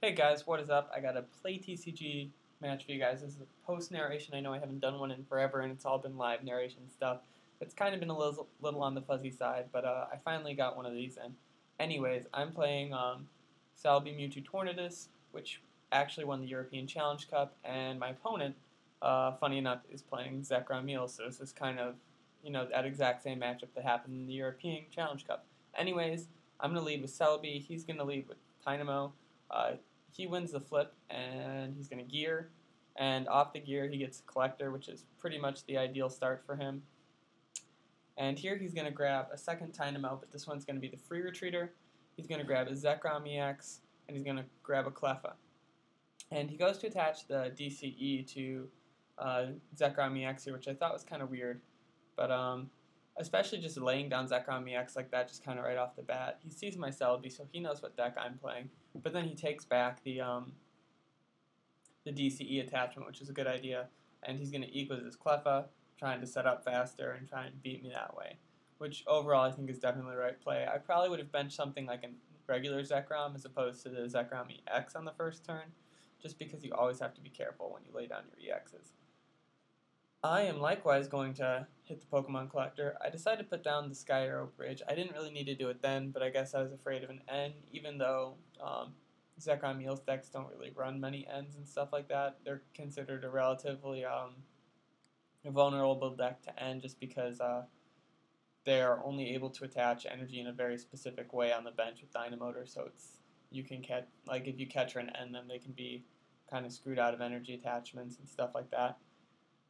Hey guys, what is up? I got a play TCG match for you guys. This is a post narration. I know I haven't done one in forever, and it's all been live narration stuff. It's kind of been a little on the fuzzy side, but I finally got one of these in. Anyways, I'm playing Celebi Mewtwo Tornadus, which actually won the European Challenge Cup, and my opponent, funny enough, is playing Zekrom Eels. So this is kind of, that exact same matchup that happened in the European Challenge Cup. Anyways, I'm going to lead with Celebi. He's going to lead with Dynamo. He wins the flip, and he's going to gear, and off the gear he gets a collector, which is pretty much the ideal start for him. And here he's going to grab a second Dynamo, but this one's going to be the free retreater. He's going to grab a Zekrom EX, and he's going to grab a Cleffa. And he goes to attach the DCE to Zekrom EX here, which I thought was kind of weird, but especially just laying down Zekrom EX like that just kind of right off the bat. He sees my Celebi, so he knows what deck I'm playing. But then he takes back the DCE attachment, which is a good idea, and he's going to equal his Cleffa, trying to set up faster and trying to beat me that way, which overall I think is definitely the right play. I probably would have benched something like a regular Zekrom as opposed to the Zekrom EX on the first turn, just because you always have to be careful when you lay down your EXs. I am likewise going to hit the Pokemon Collector. I decided to put down the Sky Arrow Bridge. I didn't really need to do it then, but I guess I was afraid of an N, even though Zekrom Eels decks don't really run many Ns and stuff like that. They're considered a relatively vulnerable deck to N just because they are only able to attach energy in a very specific way on the bench with Dynamotor, so you can catch, like if you catch or an N them, they can be kind of screwed out of energy attachments and stuff like that.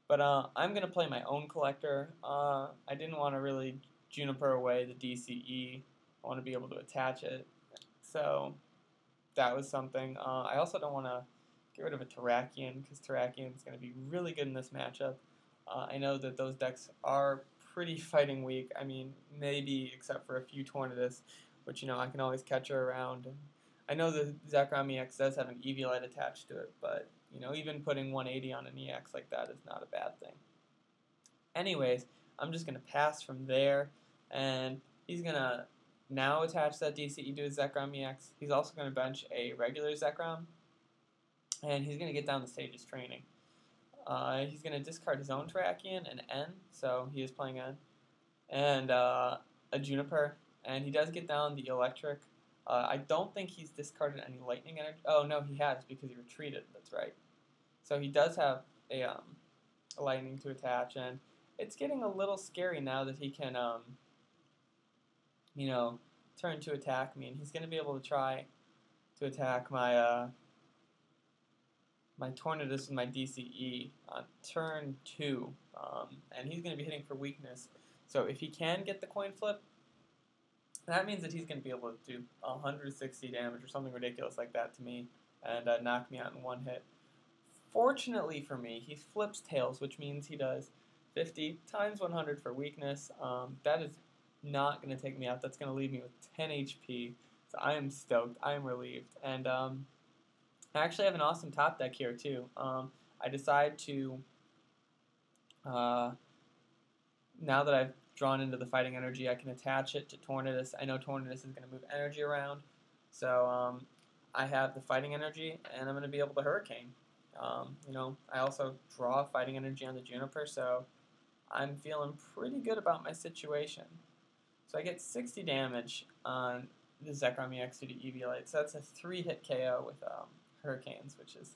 But I'm going to play my own collector. I didn't want to really Juniper away the DCE. I want to be able to attach it. So that was something. I also don't want to get rid of a Terrakion because Terrakion is going to be really good in this matchup. I know that those decks are pretty fighting weak. I mean, maybe except for a few Tornadus, which, I can always catch her around. And I know the Zekrom EX does have an Eviolite attached to it, but even putting 180 on an EX like that is not a bad thing. Anyways, I'm just going to pass from there, and he's going to now attach that DCE to his Zekrom EX. He's also going to bench a regular Zekrom, and he's going to get down the Sage's Training. He's going to discard his own Terrakion, an N, so he is playing N, and a Juniper, and he does get down the Electric. I don't think he's discarded any lightning energy. Oh, no, he has because he retreated. That's right. So he does have a lightning to attach, and it's getting a little scary now that he can, turn to attack me, and he's going to be able to try to attack my my Tornadus and my DCE on turn 2, and he's going to be hitting for weakness. So if he can get the coin flip, that means that he's going to be able to do 160 damage or something ridiculous like that to me and knock me out in one hit. Fortunately for me, he flips Tails, which means he does 50 times 100 for weakness. That is not going to take me out. That's going to leave me with 10 HP. So I am stoked. I am relieved. And I actually have an awesome top deck here too. I decide to, now that I've drawn into the fighting energy, I can attach it to Tornadus. I know Tornadus is going to move energy around, so I have the fighting energy, and I'm going to be able to Hurricane. I also draw fighting energy on the Juniper, so I'm feeling pretty good about my situation. So I get 60 damage on the Zekrom EX due to Eviolite, so that's a 3-hit KO with Hurricanes, which is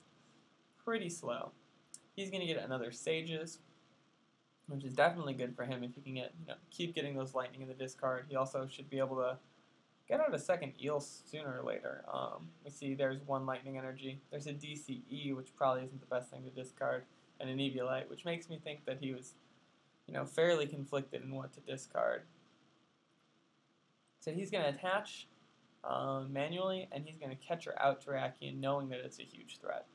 pretty slow. He's going to get another Sages, which is definitely good for him if he can get, keep getting those lightning in the discard. He also should be able to get out a second Eels sooner or later. We see there's one lightning energy. There's a DCE, which probably isn't the best thing to discard, and an Eviolite, which makes me think that he was, fairly conflicted in what to discard. So he's going to attach manually, and he's going to catch her out Terrakion, knowing that it's a huge threat.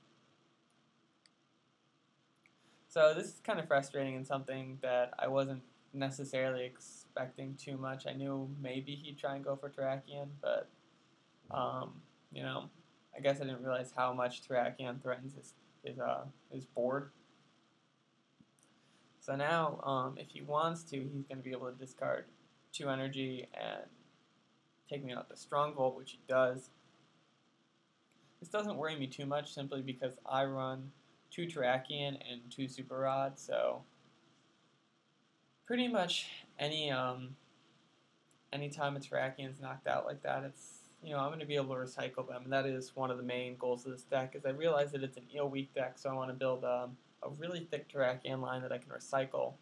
So this is kind of frustrating and something that I wasn't necessarily expecting too much. I knew maybe he'd try and go for Terrakion, but, I guess I didn't realize how much Terrakion threatens his board. So now, if he wants to, he's going to be able to discard 2 energy and take me out the Stronghold, which he does. This doesn't worry me too much simply because I run 2 Terrakion and 2 Super Rods, so pretty much anytime a Terrakion's knocked out like that, it's, I'm going to be able to recycle them, and that is one of the main goals of this deck, is I realize that it's an eel weak deck, so I want to build a really thick Terrakion line that I can recycle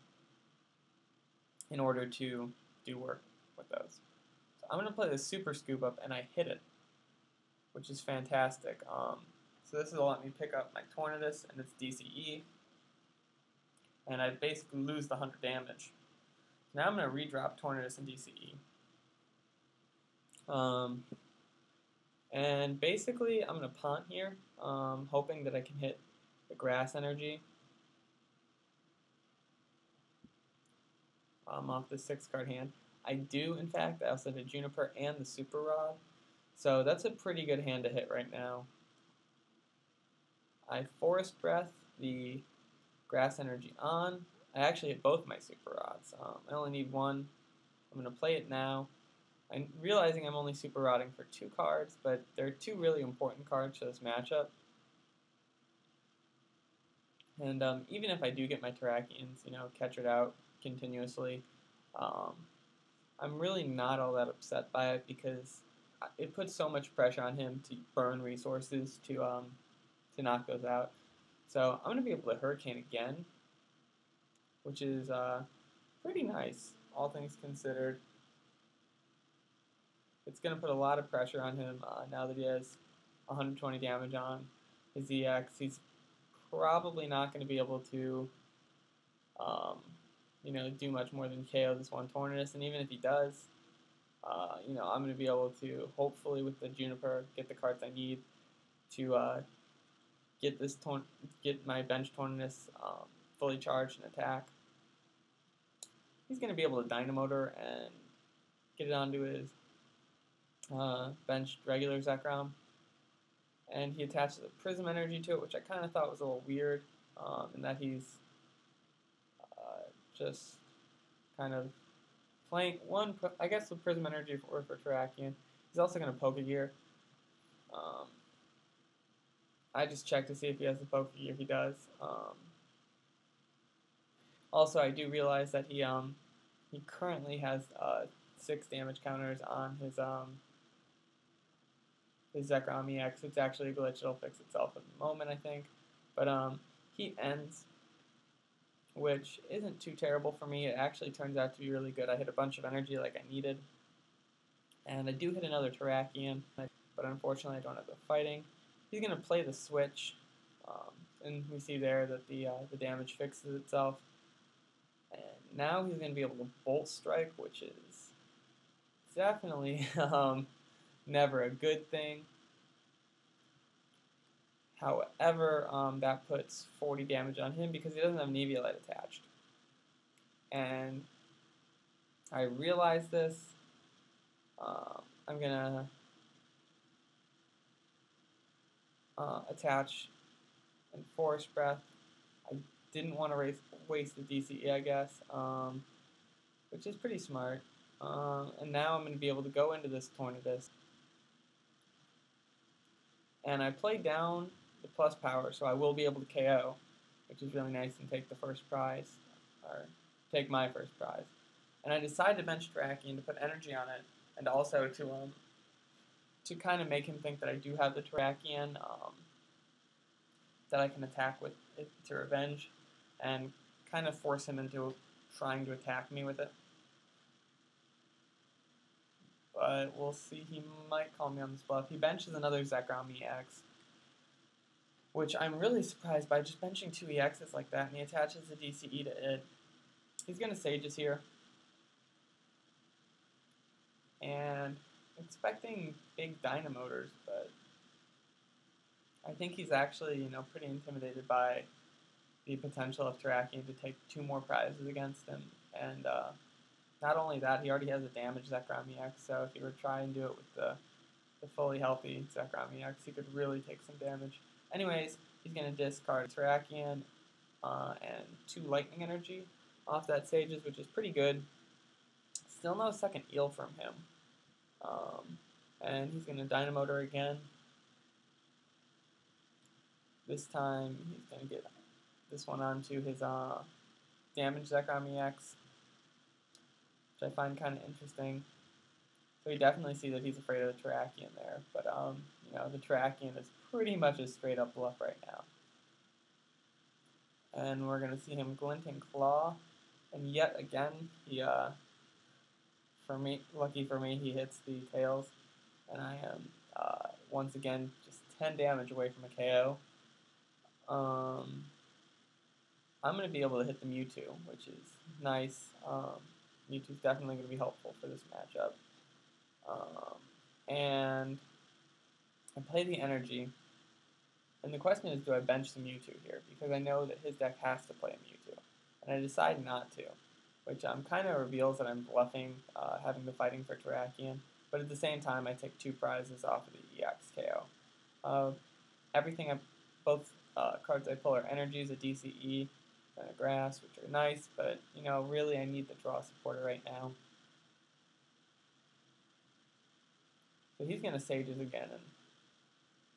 in order to do work with those. So I'm going to play the Super Scoop Up, and I hit it, which is fantastic. So this will let me pick up my Tornadus and its DCE, and I basically lose the 100 damage. Now I'm going to redrop Tornadus and DCE. And basically I'm going to punt here, hoping that I can hit the Grass Energy off the 6-card hand. I do, in fact. I also did Juniper and the Super Rod. So that's a pretty good hand to hit right now. I Forest Breath the Grass Energy on. I actually hit both my Super Rods. I only need one. I'm going to play it now. I'm realizing I'm only Super Rodding for 2 cards, but they're 2 really important cards for this matchup. And even if I do get my Terrakions, catch it out continuously, I'm really not all that upset by it because it puts so much pressure on him to burn resources to knock those out. So I'm going to be able to Hurricane again, which is pretty nice, all things considered. It's going to put a lot of pressure on him now that he has 120 damage on his EX. He's probably not going to be able to, do much more than KO this one Tornadus. And even if he does, I'm going to be able to, hopefully with the Juniper, get the cards I need to get my bench Tornadus fully charged and attack. He's going to be able to Dynamotor and get it onto his benched regular Zekrom, and he attaches a Prism Energy to it, which I kind of thought was a little weird, in that he's just kind of playing one. I guess the Prism Energy for Terrakion. He's also going to Pokegear. I just checked to see if he has the Pokegear. He does. Also, I do realize that he currently has 6 damage counters on his Zekrom EX. It's actually a glitch. It'll fix itself at the moment, I think. But he ends, which isn't too terrible for me. It actually turns out to be really good. I hit a bunch of energy like I needed. And I do hit another Terrakion, but unfortunately I don't have the fighting. He's going to play the switch, and we see there that the damage fixes itself. And now he's going to be able to Bolt Strike, which is definitely never a good thing. However, that puts 40 damage on him because he doesn't have an Eviolite attached. And I realize this. I'm going to attach and Forest Breath. I didn't want to waste the DCE, I guess, which is pretty smart. And now I'm going to be able to go into this Tornadus. And I play down the plus power, so I will be able to KO, which is really nice, and take the first prize, or take my first prize. And I decided to bench Terrakion to put energy on it, and also to kind of make him think that I do have the Terrakion that I can attack with it to revenge, and kind of force him into trying to attack me with it. But we'll see. He might call me on this bluff. He benches another Zekrom EX, which I'm really surprised by, just benching 2 EXs like that, and he attaches the DCE to it. He's going to Sages here. And expecting big Dynamotors, but I think he's actually, pretty intimidated by the potential of Terrakion to take 2 more prizes against him. And not only that, he already has a damaged Zekrom EX, so if he were to try and do it with the fully healthy Zekrom EX, he could really take some damage. Anyways, he's going to discard Terrakion and 2 Lightning Energy off that Sages, which is pretty good. Still no second Eel from him. And he's going to Dynamotor again. This time he's going to get this one onto his damage Zekrom EX, which I find kind of interesting. So you definitely see that he's afraid of the Terrakion there, but you know, the Terrakion is pretty much a straight up bluff right now. And we're gonna see him Glinting Claw, and yet again he, lucky for me, he hits the tails, and I am once again just 10 damage away from a KO. I'm gonna be able to hit the Mewtwo, which is nice. Mewtwo's definitely gonna be helpful for this matchup. And I play the energy, and the question is, do I bench the Mewtwo here? Because I know that his deck has to play a Mewtwo, and I decide not to, which kind of reveals that I'm bluffing, having the fighting for Terrakion, but at the same time I take 2 prizes off of the EX KO. Both cards I pull are energies, a DCE, and a grass, which are nice, but you know, really I need the draw supporter right now. So he's going to Sages again, and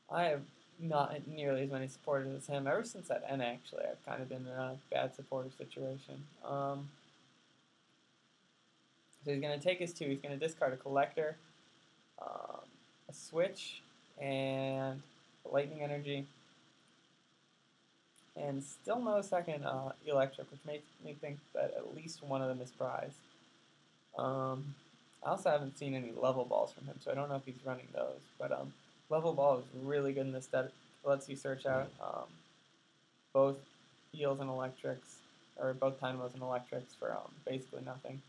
I have not nearly as many supporters as him. Ever since that N, actually, I've kind of been in a bad supporter situation. So he's going to take his 2. He's going to discard a Collector, a Switch, and a Lightning Energy, and still no second Electric, which makes me think that at least one of them is prize. I also haven't seen any level balls from him, so I don't know if he's running those. But level ball is really good in this deck. It lets you search out both Eels and Electrics, or both Dynamos and Electrics for basically nothing.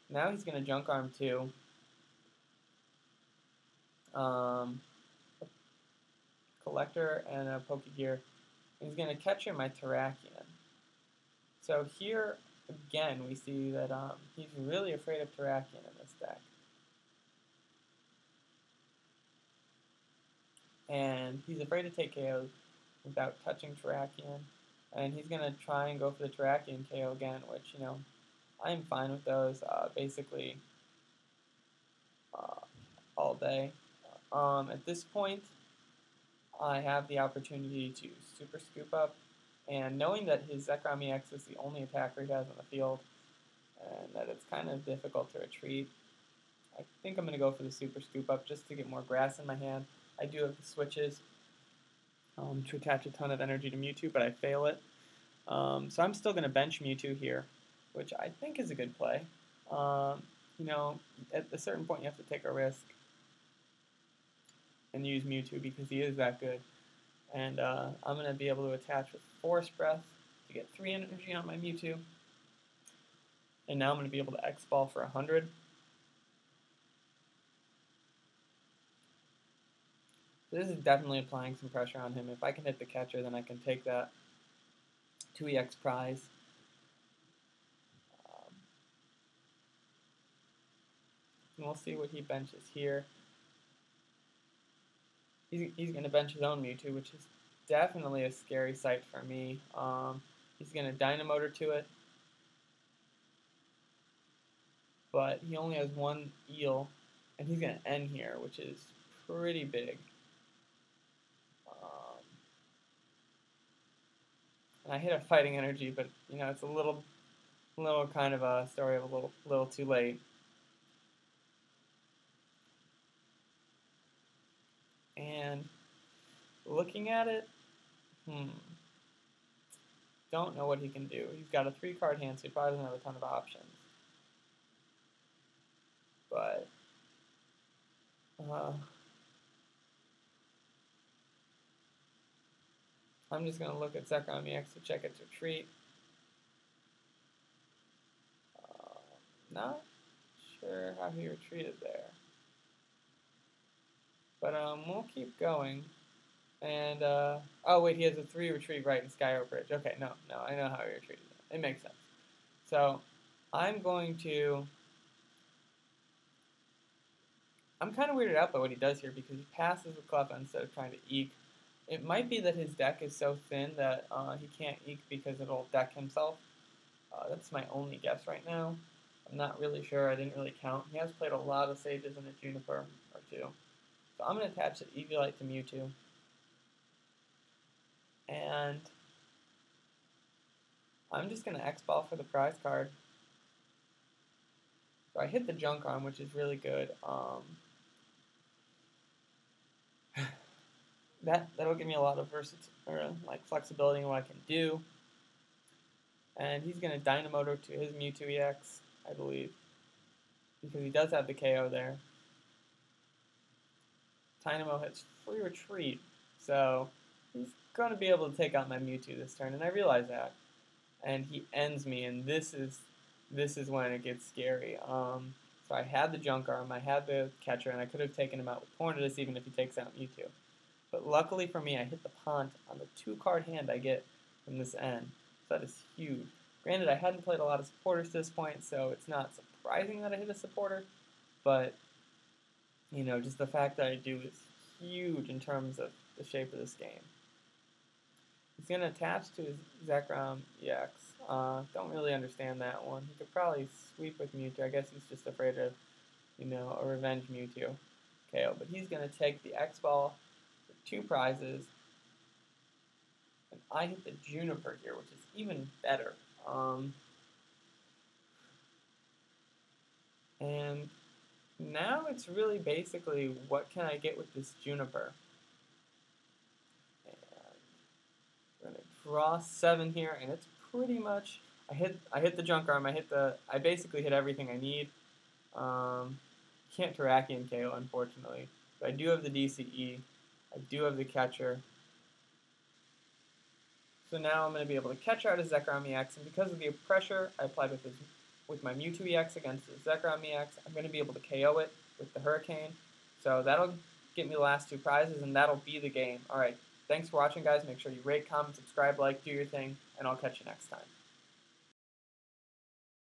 Now he's going to Junk Arm 2. Collector and a Pokegear. He's going to Catcher my Terrakion. So here, again, we see that he's really afraid of Terrakion in this deck. And he's afraid to take KOs without touching Terrakion. And he's going to try and go for the Terrakion KO again, which, you know, I'm fine with those basically all day. At this point, I have the opportunity to Super Scoop Up, and knowing that his Zekrom EX is the only attacker he has on the field, and that it's kind of difficult to retreat, I think I'm going to go for the Super Scoop Up just to get more grass in my hand. I do have the switches to attach a ton of energy to Mewtwo, but I fail it. So I'm still going to bench Mewtwo here, which I think is a good play. You know, at a certain point you have to take a risk and use Mewtwo because he is that good. And I'm going to be able to attach with Force Breath to get 3 energy on my Mewtwo. And now I'm going to be able to X-Ball for 100. This is definitely applying some pressure on him. If I can hit the catcher, then I can take that 2EX prize. And we'll see what he benches here. He's going to bench his own Mewtwo, which is definitely a scary sight for me. He's going to Dynamotor to it. But he only has 1 Eel, and he's going to end here, which is pretty big. And I hit a Fighting Energy, but you know, it's a little kind of a story of a little too late. And looking at it, don't know what he can do. He's got a 3-card hand, so he probably doesn't have a ton of options. But I'm just going to look at Zekrom EX to check its retreat. Not sure how he retreated there. But we'll keep going. And, oh wait, he has a 3 retreat right in Skyro Bridge. Okay, no, I know how he retreated it. It makes sense. So, I'm kind of weirded out by what he does here because he passes with Cleffa instead of trying to Eek. It might be that his deck is so thin that he can't Eek because it'll deck himself. That's my only guess right now. I'm not really sure. I didn't really count. He has played a lot of Sages and a Juniper or 2. So I'm going to attach the Eviolite to Mewtwo. And I'm just going to X-Ball for the prize card. So I hit the Junk Arm, which is really good. That'll give me a lot of flexibility in what I can do. And he's going to Dynamotor to his Mewtwo EX, I believe, because he does have the KO there. Dynamo hits free retreat, so he's going to be able to take out my Mewtwo this turn, and I realize that. And he ends me, and this is when it gets scary. So I had the Junk Arm, I had the catcher, and I could have taken him out with Tornadus even if he takes out Mewtwo. But luckily for me, I hit the Pont on the 2-card hand I get from this end. So that is huge. Granted, I hadn't played a lot of supporters to this point, so it's not surprising that I hit a supporter. But, you know, just the fact that I do is huge in terms of the shape of this game. He's going to attach to his Zekrom EX. Don't really understand that one. He could probably sweep with Mewtwo. I guess he's just afraid of, you know, a revenge Mewtwo KO. But he's going to take the X-Ball for 2 prizes. And I hit the Juniper here, which is even better. And now it's really basically, what can I get with this Juniper? And we're going to draw 7 here, and it's pretty much, I hit the Junk Arm, I basically hit everything I need. Can't Terrakion KO, unfortunately. But I do have the DCE, I do have the catcher. So now I'm going to be able to catch out his Zekrom EX, and because of the pressure I applied with my Mewtwo EX against his Zekrom EX, I'm going to be able to KO it with the Hurricane. So that'll get me the last 2 prizes, and that'll be the game. Alright, thanks for watching, guys. Make sure you rate, comment, subscribe, like, do your thing, and I'll catch you next time.